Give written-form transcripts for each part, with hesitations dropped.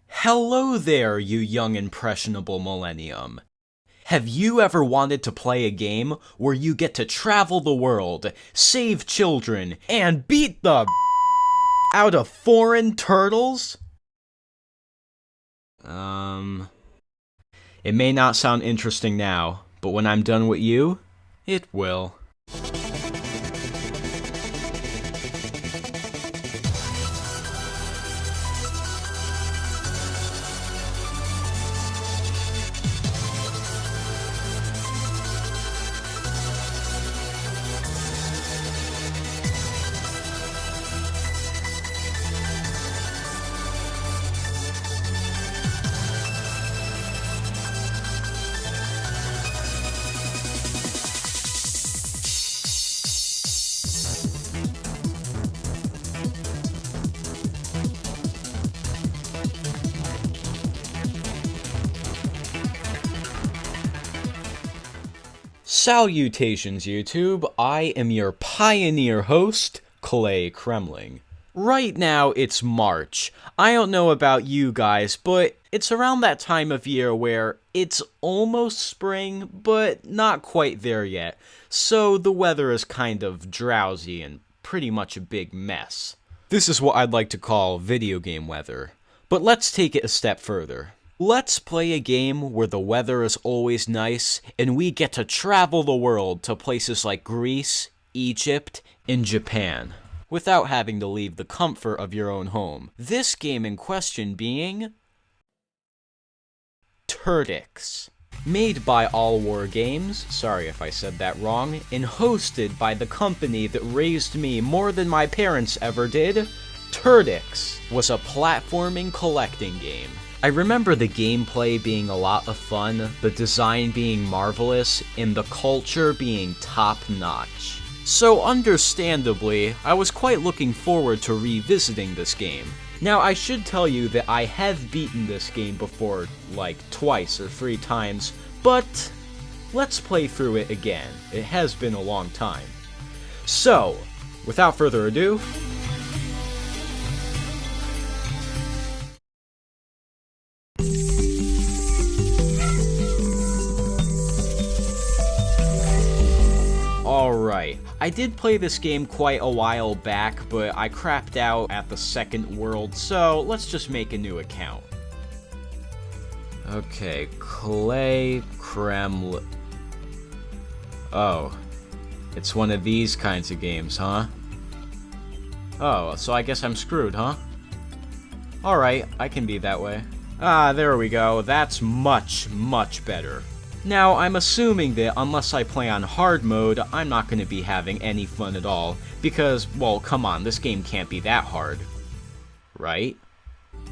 Hello there, you young impressionable millennium. Have you ever wanted to play a game where you get to travel the world, save children, and beat the out of foreign turtles? It may not sound interesting now, but when I'm done with you, it will. Salutations, YouTube. I am your pioneer host, Klay-Kremling. Right now, it's March. I don't know about you guys, but it's around that time of year where it's almost spring, but not quite there yet. So the weather is kind of drowsy and pretty much a big mess. This is what I'd like to call video game weather. But let's take it a step further. Let's play a game where the weather is always nice, and we get to travel the world to places like Greece, Egypt, and Japan, without having to leave the comfort of your own home. This game in question being Turtix. Made by All War Games, sorry if I said that wrong, and hosted by the company that raised me more than my parents ever did, Turtix was a platforming collecting game. I remember the gameplay being a lot of fun, the design being marvelous, and the culture being top-notch. So understandably, I was quite looking forward to revisiting this game. Now I should tell you that I have beaten this game before, like twice or 3 times, but let's play through it again. It has been a long time. So, without further ado, alright, I did play this game quite a while back, but I crapped out at the second world, so let's just make a new account. Okay, Klay-Kremling. Oh, it's one of these kinds of games, huh? Oh, so I guess I'm screwed, huh? Alright, I can be that way. Ah, there we go, that's much, much better. Now, I'm assuming that unless I play on hard mode, I'm not going to be having any fun at all, because, well, come on, this game can't be that hard. Right?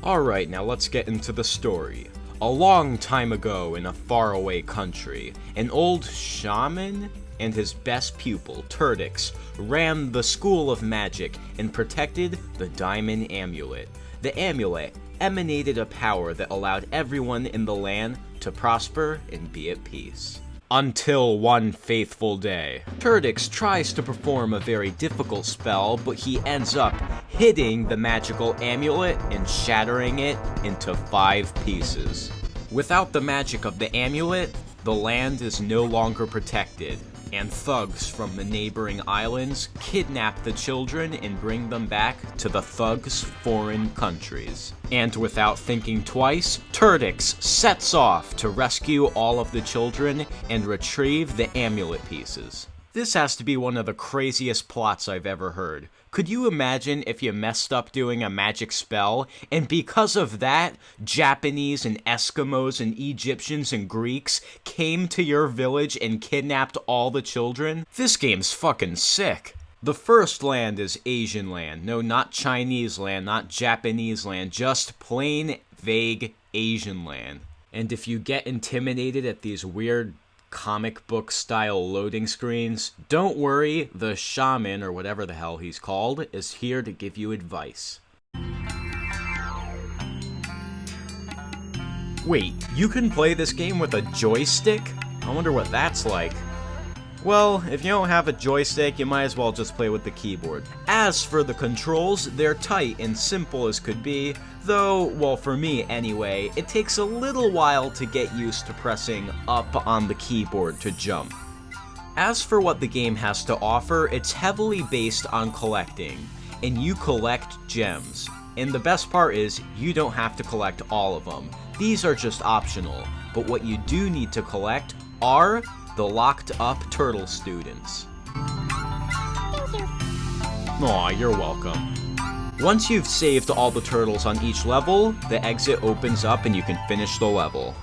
Alright, now let's get into the story. A long time ago in a faraway country, an old shaman and his best pupil, Turtix, ran the School of Magic and protected the Diamond Amulet. The amulet emanated a power that allowed everyone in the land to prosper and be at peace. Until one faithful day, Turtix tries to perform a very difficult spell, but he ends up hitting the magical amulet and shattering it into 5 pieces. Without the magic of the amulet, the land is no longer protected, and thugs from the neighboring islands kidnap the children and bring them back to the thugs' foreign countries. And without thinking twice, Turtix sets off to rescue all of the children and retrieve the amulet pieces. This has to be one of the craziest plots I've ever heard. Could you imagine if you messed up doing a magic spell, and because of that, Japanese and Eskimos and Egyptians and Greeks came to your village and kidnapped all the children? This game's fucking sick. The first land is Asian land. No, not Chinese land, not Japanese land, just plain, vague Asian land. And if you get intimidated at these weird comic book style loading screens, don't worry, the shaman, or whatever the hell he's called, is here to give you advice. Wait, you can play this game with a joystick? I wonder what that's like. Well, if you don't have a joystick, you might as well just play with the keyboard. As for the controls, they're tight and simple as could be, though, well, for me anyway, it takes a little while to get used to pressing up on the keyboard to jump. As for what the game has to offer, it's heavily based on collecting, and you collect gems. And the best part is, you don't have to collect all of them. These are just optional, but what you do need to collect are the locked up turtle students. Aw, you're welcome. Once you've saved all the turtles on each level, the exit opens up and you can finish the level.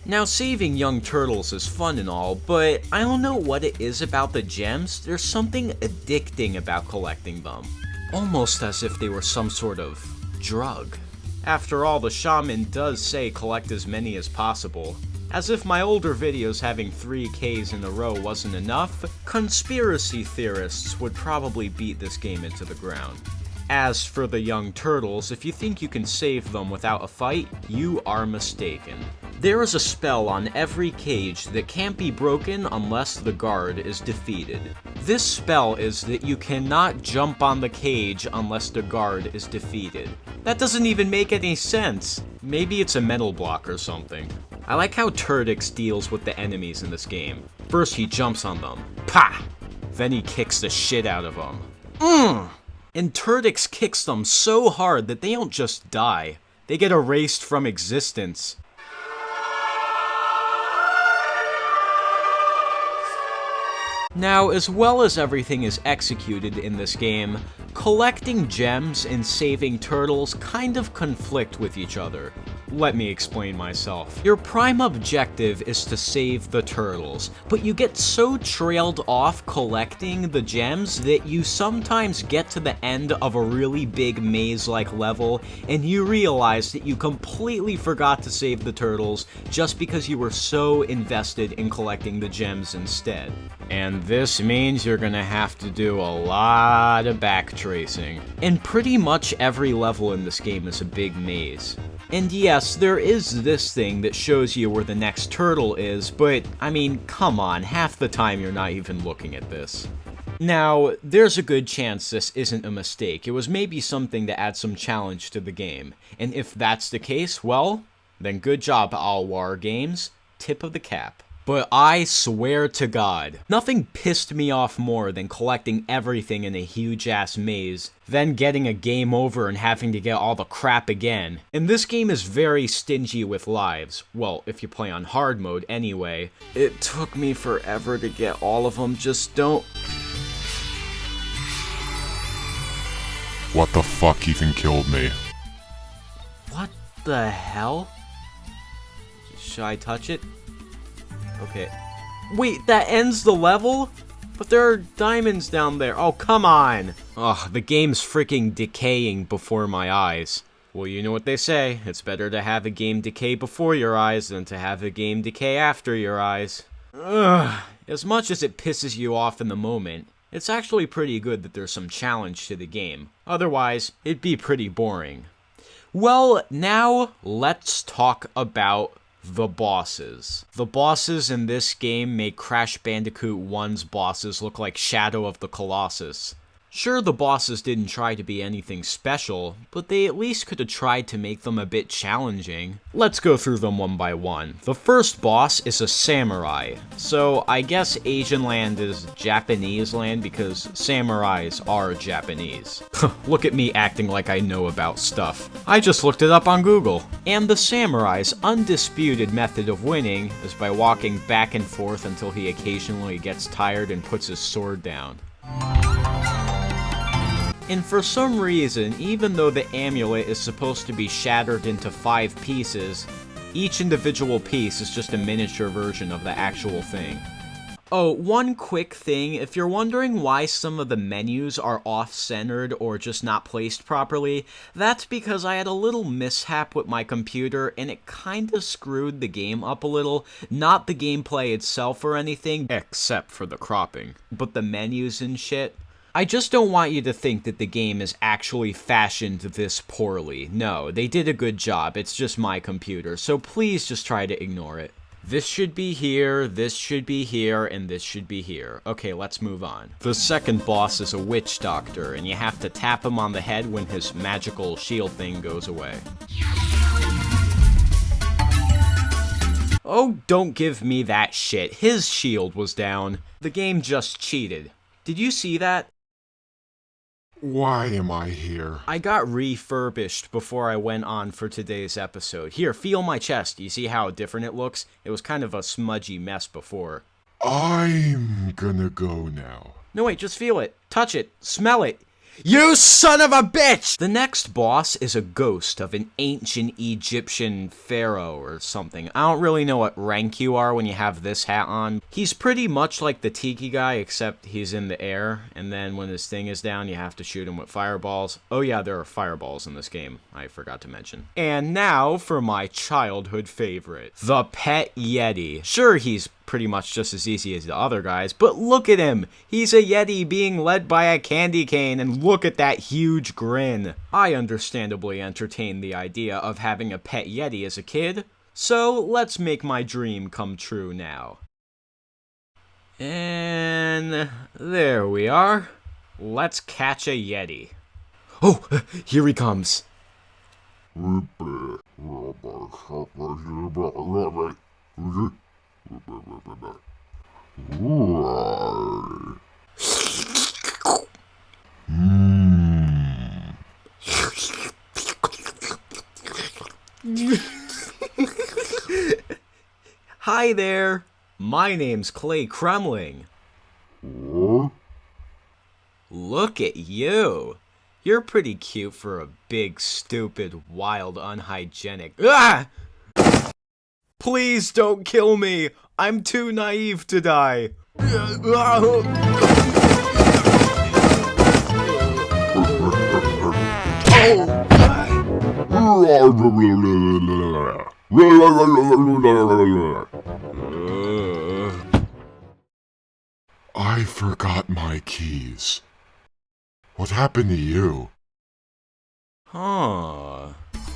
Now, saving young turtles is fun and all, but I don't know what it is about the gems. There's something addicting about collecting them. Almost as if they were some sort of drug. After all, the shaman does say collect as many as possible. As if my older videos having 3 Ks in a row wasn't enough, conspiracy theorists would probably beat this game into the ground. As for the young turtles, if you think you can save them without a fight, you are mistaken. There is a spell on every cage that can't be broken unless the guard is defeated. This spell is that you cannot jump on the cage unless the guard is defeated. That doesn't even make any sense. Maybe it's a mental block or something. I like how Turtix deals with the enemies in this game. First he jumps on them. Pah! Then he kicks the shit out of them. And Turtix kicks them so hard that they don't just die. They get erased from existence. Now, as well as everything is executed in this game, collecting gems and saving turtles kind of conflict with each other. Let me explain myself. Your prime objective is to save the turtles, but you get so trailed off collecting the gems that you sometimes get to the end of a really big maze-like level and you realize that you completely forgot to save the turtles just because you were so invested in collecting the gems instead. And this means you're gonna have to do a lot of backtracing. And pretty much every level in this game is a big maze. And yes, there is this thing that shows you where the next turtle is, but I mean, come on, half the time you're not even looking at this. Now, there's a good chance this isn't a mistake. It was maybe something to add some challenge to the game. And if that's the case, well, then good job, Alwar Games. Tip of the cap. But I swear to God, nothing pissed me off more than collecting everything in a huge-ass maze, then getting a game over and having to get all the crap again. And this game is very stingy with lives. Well, if you play on hard mode anyway. It took me forever to get all of them, just don't... What the fuck even killed me? What the hell? Should I touch it? Okay. Wait, that ends the level? But there are diamonds down there. Oh, come on. Ugh, the game's freaking decaying before my eyes. Well, you know what they say. It's better to have a game decay before your eyes than to have a game decay after your eyes. Ugh. As much as it pisses you off in the moment, it's actually pretty good that there's some challenge to the game. Otherwise, it'd be pretty boring. Well, now let's talk about the bosses. The bosses in this game make Crash Bandicoot 1's bosses look like Shadow of the Colossus. Sure, the bosses didn't try to be anything special, but they at least could have tried to make them a bit challenging. Let's go through them one by one. The first boss is a samurai. So I guess Asian land is Japanese land because samurais are Japanese. Look at me acting like I know about stuff. I just looked it up on Google. And the samurai's undisputed method of winning is by walking back and forth until he occasionally gets tired and puts his sword down. And for some reason, even though the amulet is supposed to be shattered into 5 pieces, each individual piece is just a miniature version of the actual thing. Oh, one quick thing, if you're wondering why some of the menus are off-centered or just not placed properly, that's because I had a little mishap with my computer and it kinda screwed the game up a little. Not the gameplay itself or anything, except for the cropping, but the menus and shit. I just don't want you to think that the game is actually fashioned this poorly. No, they did a good job, it's just my computer, so please just try to ignore it. This should be here, this should be here, and this should be here. Okay, let's move on. The second boss is a witch doctor, and you have to tap him on the head when his magical shield thing goes away. Oh, don't give me that shit. His shield was down. The game just cheated. Did you see that? Why am I here? I got refurbished before I went on for today's episode. Here, feel my chest. You see how different it looks? It was kind of a smudgy mess before. I'm gonna go now. No, wait, just feel it. Touch it. Smell it. You son of a bitch! The next boss is a ghost of an ancient Egyptian pharaoh or something. I don't really know what rank you are when you have this hat on. He's pretty much like the Tiki guy, except he's in the air, and then when his thing is down, you have to shoot him with fireballs. Oh yeah, there are fireballs in this game, I forgot to mention. And now for my childhood favorite, the pet Yeti. Sure, he's pretty much just as easy as the other guys, but look at him! He's a Yeti being led by a candy cane, and look at that huge grin. I understandably entertained the idea of having a pet Yeti as a kid, so let's make my dream come true now. And there we are. Let's catch a Yeti. Oh, here he comes. Hi there, my name's Klay-Kremling. Look at you. You're pretty cute for a big, stupid, wild, unhygienic... Ah! Please don't kill me! I'm too naive to die! I forgot my keys. What happened to you? Huh.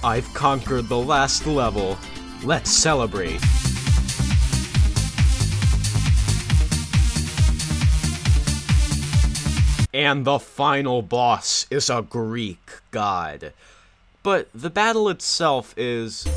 I've conquered the last level. Let's celebrate. And the final boss is a Greek god. But the battle itself is...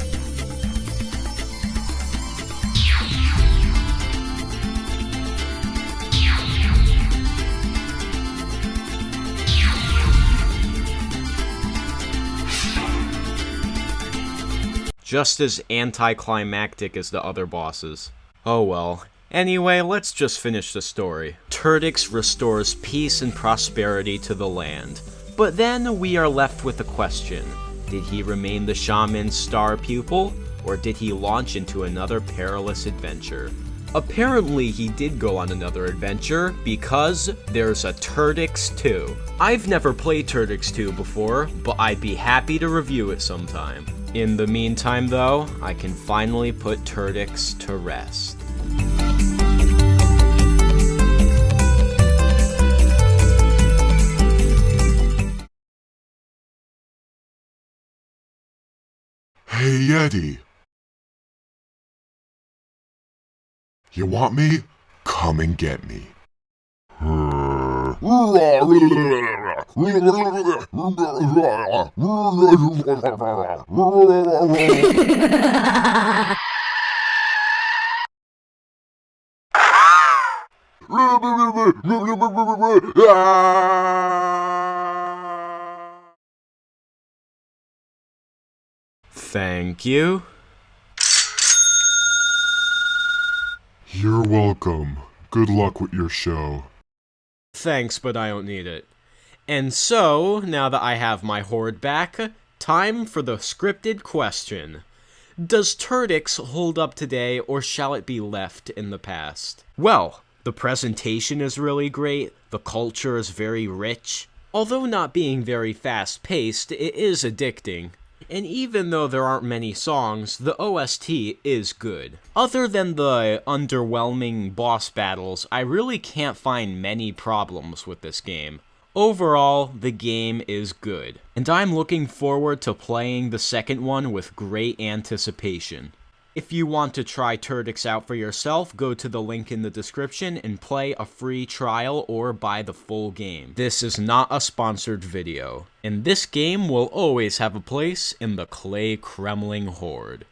just as anticlimactic as the other bosses. Oh well. Anyway, let's just finish the story. Turtix restores peace and prosperity to the land. But then we are left with a question. Did he remain the shaman's star pupil, or did he launch into another perilous adventure? Apparently he did go on another adventure, because there's a Turtix 2. I've never played Turtix 2 before, but I'd be happy to review it sometime. In the meantime though, I can finally put Turtix to rest. Hey, Yeti. You want me? Come and get me. Thank you. You're welcome. Good luck with your show. Thanks, but I don't need it. And so, now that I have my horde back, time for the scripted question. Does Turtix hold up today, or shall it be left in the past? Well, the presentation is really great, the culture is very rich. Although not being very fast-paced, it is addicting. And even though there aren't many songs, the OST is good. Other than the underwhelming boss battles, I really can't find many problems with this game. Overall, the game is good, and I'm looking forward to playing the second one with great anticipation. If you want to try Turtix out for yourself, go to the link in the description and play a free trial or buy the full game. This is not a sponsored video, and this game will always have a place in the Klay-Kremling horde.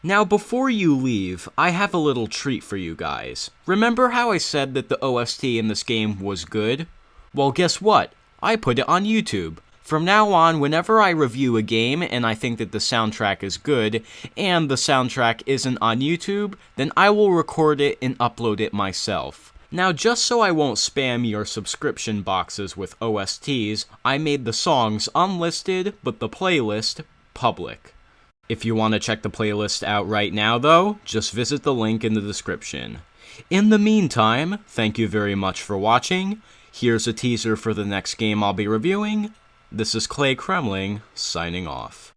Now before you leave, I have a little treat for you guys. Remember how I said that the OST in this game was good? Well, guess what? I put it on YouTube. From now on, whenever I review a game and I think that the soundtrack is good, and the soundtrack isn't on YouTube, then I will record it and upload it myself. Now, just so I won't spam your subscription boxes with OSTs, I made the songs unlisted, but the playlist public. If you want to check the playlist out right now, though, just visit the link in the description. In the meantime, thank you very much for watching. Here's a teaser for the next game I'll be reviewing. This is Klay-Kremling, signing off.